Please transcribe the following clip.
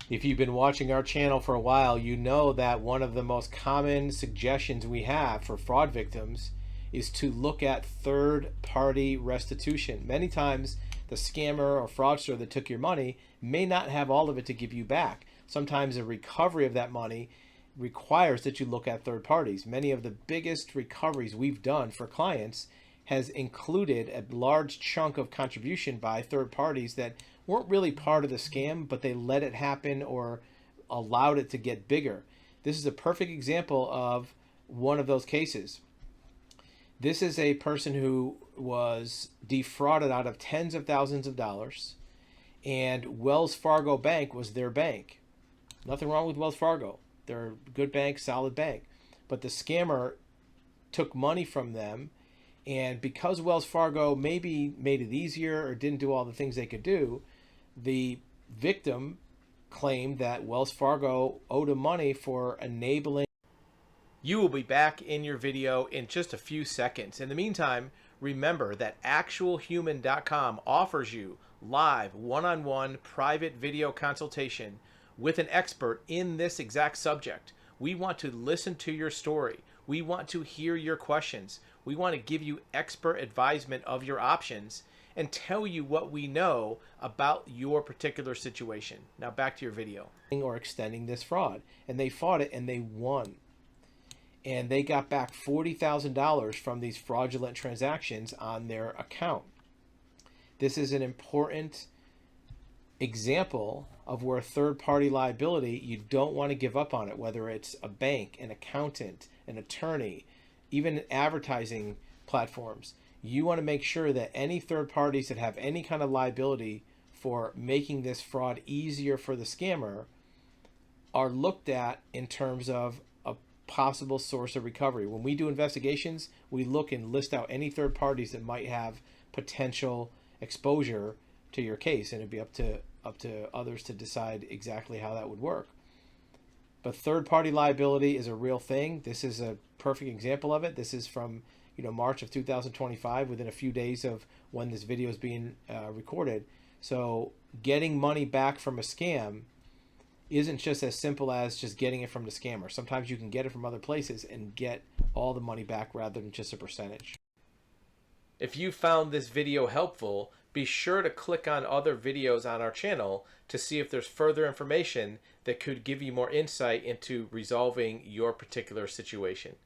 If you've been watching our channel for a while, you know that one of the most common suggestions we have for fraud victims is to look at third-party restitution. Many times, the scammer or fraudster that took your money may not have all of it to give you back. Sometimes a recovery of that money requires that you look at third parties. Many of the biggest recoveries we've done for clients has included a large chunk of contribution by third parties that weren't really part of the scam, but they let it happen or allowed it to get bigger. This is a perfect example of one of those cases. This is a person who was defrauded out of tens of thousands of dollars, and Wells Fargo Bank was their bank. Nothing wrong with Wells Fargo. They're a good bank, solid bank. But the scammer took money from them, and because Wells Fargo maybe made it easier or didn't do all the things they could do, the victim claimed that Wells Fargo owed him money for enabling. You will be back in your video in just a few seconds. In the meantime, remember that actualhuman.com offers you live one-on-one private video consultation with an expert in this exact subject. We want to listen to your story. We want to hear your questions. We want to give you expert advisement of your options and tell you what we know about your particular situation. Now back to your video. Or extending this fraud. And they fought it and they won. And they got back $40,000 from these fraudulent transactions on their account. This is an important example of where third-party liability, you don't want to give up on it, whether it's a bank, an accountant, an attorney, even advertising platforms. You want to make sure that any third parties that have any kind of liability for making this fraud easier for the scammer are looked at in terms of a possible source of recovery. When we do investigations, we look and list out any third parties that might have potential exposure to your case, and it'd be up to others to decide exactly how that would work. But third-party liability is a real thing. This is a perfect example of it. This is from March of 2025, within a few days of when this video is being recorded. So getting money back from a scam isn't just as simple as just getting it from the scammer. Sometimes you can get it from other places and get all the money back rather than just a percentage. If you found this video helpful, be sure to click on other videos on our channel to see if there's further information that could give you more insight into resolving your particular situation.